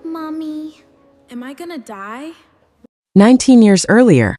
Mommy, am I gonna die? 19 years earlier,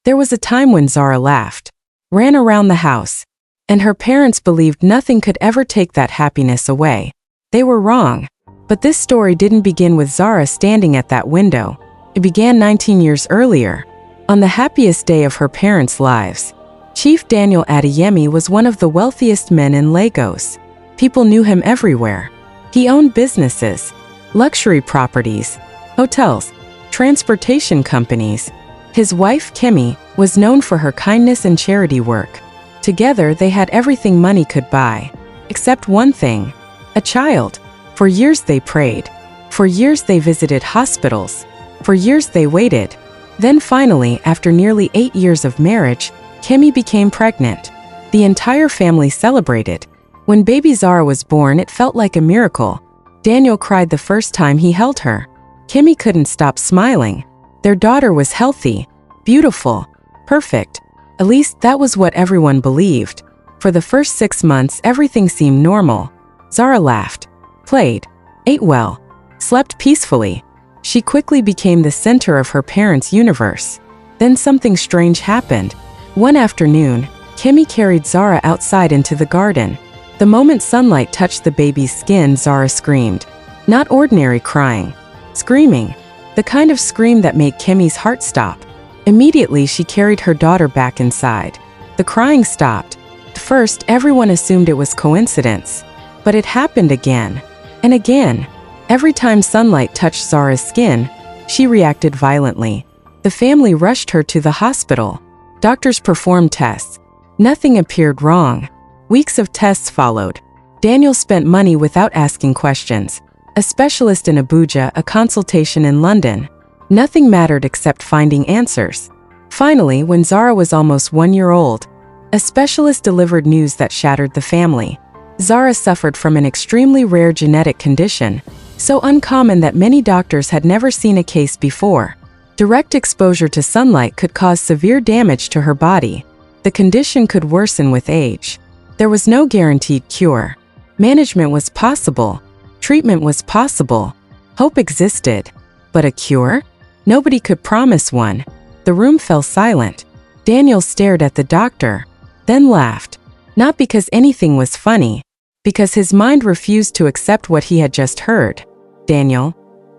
there was a time when Zara laughed, ran around the house, and her parents believed nothing could ever take that happiness away. They were wrong. But this story didn't begin with Zara standing at that window. It began 19 years earlier, on the happiest day of her parents' lives. Chief Daniel Adeyemi was one of the wealthiest men in Lagos. People knew him everywhere. He owned businesses, luxury properties, hotels, transportation companies. His wife, Kemi, was known for her kindness and charity work. Together, they had everything money could buy, except one thing: a child. For years they prayed. For years they visited hospitals. For years they waited. Then finally, after nearly 8 years of marriage, Kemi became pregnant. The entire family celebrated. When baby Zara was born, it felt like a miracle. Daniel cried the first time he held her. Kemi couldn't stop smiling. Their daughter was healthy, beautiful, perfect. At least that was what everyone believed. For the first 6 months, everything seemed normal. Zara laughed, played, ate well, slept peacefully. She quickly became the center of her parents' universe. Then something strange happened. One afternoon, Kemi carried Zara outside into the garden. The moment sunlight touched the baby's skin, Zara screamed. Not ordinary crying, screaming. The kind of scream that made Kemi's heart stop. Immediately, she carried her daughter back inside. The crying stopped. At first, everyone assumed it was coincidence. But it happened again. And again. Every time sunlight touched Zara's skin, she reacted violently. The family rushed her to the hospital. Doctors performed tests. Nothing appeared wrong. Weeks of tests followed. Daniel spent money without asking questions. A specialist in Abuja, a consultation in London. Nothing mattered except finding answers. Finally, when Zara was almost 1 year old, a specialist delivered news that shattered the family. Zara suffered from an extremely rare genetic condition, so uncommon that many doctors had never seen a case before. Direct exposure to sunlight could cause severe damage to her body. The condition could worsen with age. There was no guaranteed cure. Management was possible. Treatment was possible. Hope existed. But a cure? Nobody could promise one. The room fell silent. Daniel stared at the doctor, then laughed. Not because anything was funny, because his mind refused to accept what he had just heard. Daniel,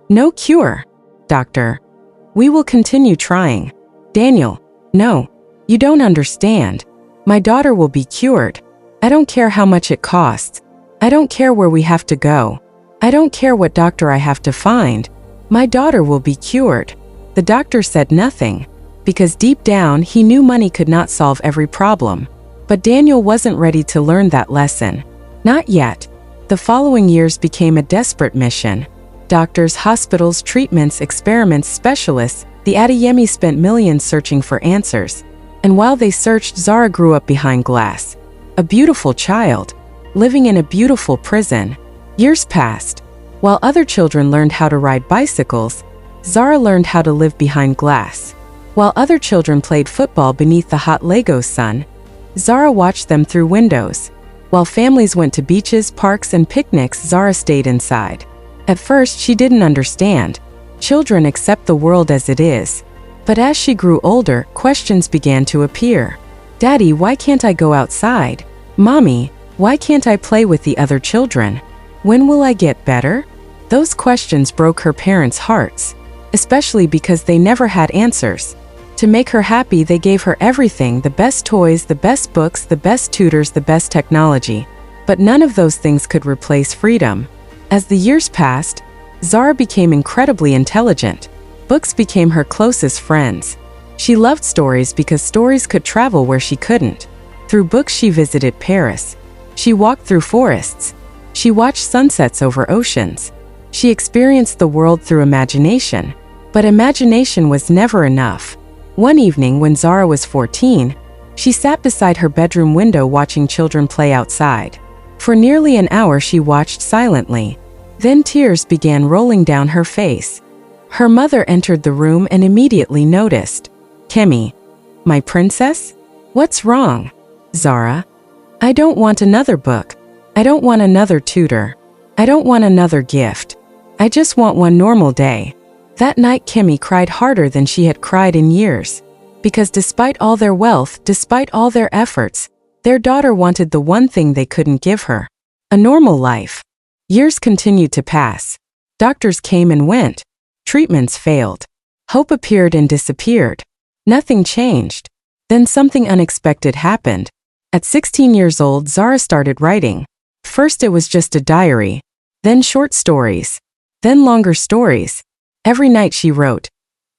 no cure. Doctor, we will continue trying. Daniel, no, you don't understand. My daughter will be cured. I don't care how much it costs. I don't care where we have to go. I don't care what doctor I have to find. My daughter will be cured. The doctor said nothing, because deep down he knew money could not solve every problem. But Daniel wasn't ready to learn that lesson. Not yet. The following years became a desperate mission. Doctors, hospitals, treatments, experiments, specialists, the Adeyemi spent millions searching for answers. And while they searched, Zara grew up behind glass. A beautiful child, living in a beautiful prison. Years passed. While other children learned how to ride bicycles, Zara learned how to live behind glass. While other children played football beneath the hot Lagos sun, Zara watched them through windows. While families went to beaches, parks, and picnics, Zara stayed inside. At first, she didn't understand. Children accept the world as it is. But as she grew older, questions began to appear. Daddy, why can't I go outside? Mommy, why can't I play with the other children? When will I get better? Those questions broke her parents' hearts, especially because they never had answers. To make her happy, they gave her everything: the best toys, the best books, the best tutors, the best technology. But none of those things could replace freedom. As the years passed, Zara became incredibly intelligent. Books became her closest friends. She loved stories because stories could travel where she couldn't. Through books, she visited Paris. She walked through forests. She watched sunsets over oceans. She experienced the world through imagination. But imagination was never enough. One evening when Zara was 14, she sat beside her bedroom window watching children play outside. For nearly an hour she watched silently. Then tears began rolling down her face. Her mother entered the room and immediately noticed. Kemi, my princess? What's wrong? Zara, I don't want another book. I don't want another tutor. I don't want another gift. I just want one normal day. That night Kimmy cried harder than she had cried in years. Because despite all their wealth, despite all their efforts, their daughter wanted the one thing they couldn't give her. A normal life. Years continued to pass. Doctors came and went. Treatments failed. Hope appeared and disappeared. Nothing changed. Then something unexpected happened. At 16 years old, Zara started writing. First it was just a diary. Then short stories. Then longer stories. Every night she wrote.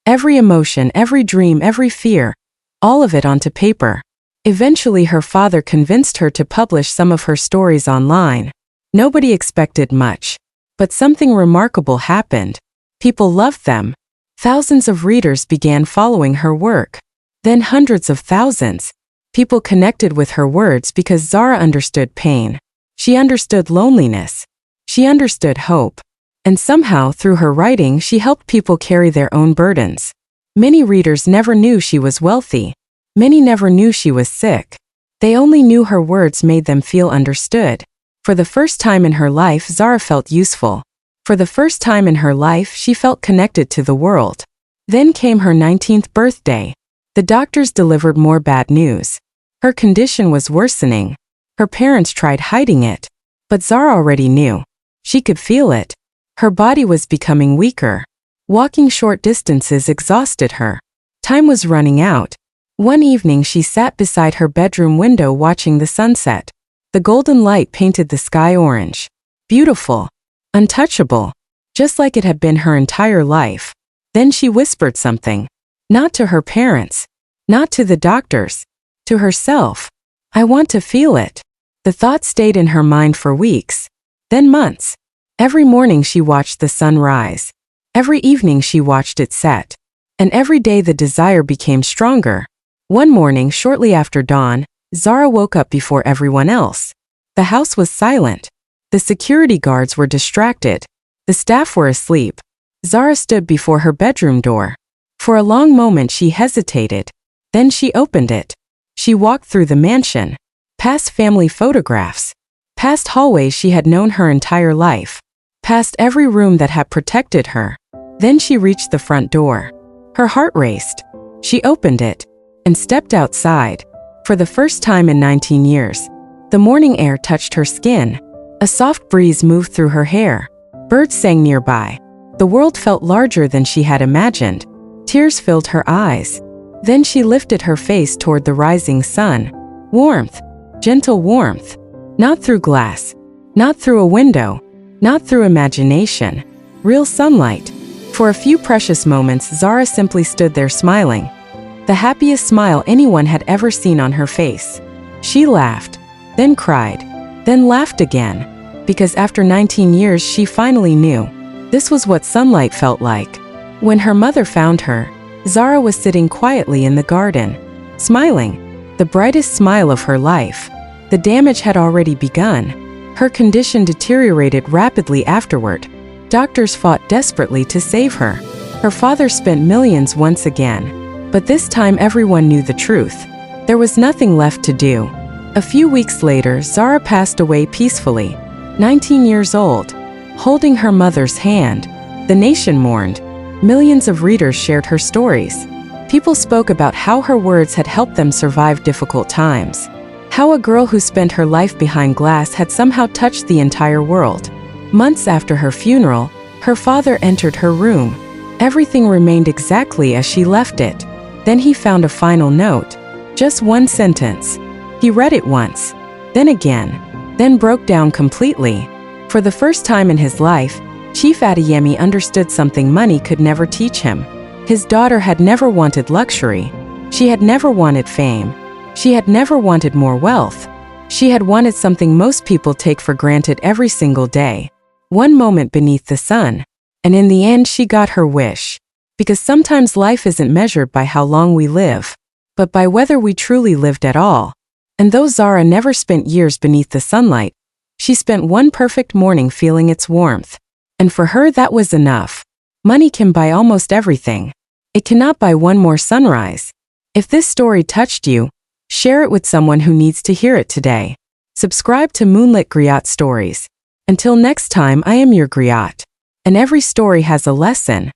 Every emotion, every dream, every fear. All of it onto paper. Eventually her father convinced her to publish some of her stories online. Nobody expected much. But something remarkable happened. People loved them. Thousands of readers began following her work. Then hundreds of thousands. People connected with her words because Zara understood pain. She understood loneliness. She understood hope. And somehow, through her writing, she helped people carry their own burdens. Many readers never knew she was wealthy. Many never knew she was sick. They only knew her words made them feel understood. For the first time in her life, Zara felt useful. For the first time in her life, she felt connected to the world. Then came her 19th birthday. The doctors delivered more bad news. Her condition was worsening. Her parents tried hiding it. But Zara already knew. She could feel it. Her body was becoming weaker. Walking short distances exhausted her. Time was running out. One evening she sat beside her bedroom window watching the sunset. The golden light painted the sky orange. Beautiful. Untouchable. Just like it had been her entire life. Then she whispered something. Not to her parents. Not to the doctors. To herself. I want to feel it. The thought stayed in her mind for weeks. Then months. Every morning she watched the sun rise. Every evening she watched it set. And every day the desire became stronger. One morning shortly after dawn, Zara woke up before everyone else. The house was silent. The security guards were distracted. The staff were asleep. Zara stood before her bedroom door. For a long moment she hesitated. Then she opened it. She walked through the mansion. Past family photographs. Past hallways she had known her entire life. Past every room that had protected her. Then she reached the front door. Her heart raced. She opened it and stepped outside. For the first time in 19 years, the morning air touched her skin. A soft breeze moved through her hair. Birds sang nearby. The world felt larger than she had imagined. Tears filled her eyes. Then she lifted her face toward the rising sun. Warmth. Gentle warmth. Not through glass. Not through a window. Not through imagination. Real sunlight. For a few precious moments, Zara simply stood there smiling. The happiest smile anyone had ever seen on her face. She laughed, then cried, then laughed again. Because after 19 years she finally knew. This was what sunlight felt like. When her mother found her, Zara was sitting quietly in the garden, smiling, the brightest smile of her life. The damage had already begun. Her condition deteriorated rapidly afterward. Doctors fought desperately to save her. Her father spent millions once again. But this time everyone knew the truth. There was nothing left to do. A few weeks later, Zara passed away peacefully, 19 years old, holding her mother's hand. The nation mourned. Millions of readers shared her stories. People spoke about how her words had helped them survive difficult times. How a girl who spent her life behind glass had somehow touched the entire world. Months after her funeral, her father entered her room. Everything remained exactly as she left it. Then he found a final note. Just one sentence. He read it once, then again, then broke down completely. For the first time in his life, Chief Adeyemi understood something money could never teach him. His daughter had never wanted luxury. She had never wanted fame. She had never wanted more wealth. She had wanted something most people take for granted every single day. One moment beneath the sun. And in the end she got her wish. Because sometimes life isn't measured by how long we live, but by whether we truly lived at all. And though Zara never spent years beneath the sunlight, she spent one perfect morning feeling its warmth. And for her that was enough. Money can buy almost everything. It cannot buy one more sunrise. If this story touched you, share it with someone who needs to hear it today. Subscribe to Moonlit Griot Stories. Until next time, I am your Griot. And every story has a lesson.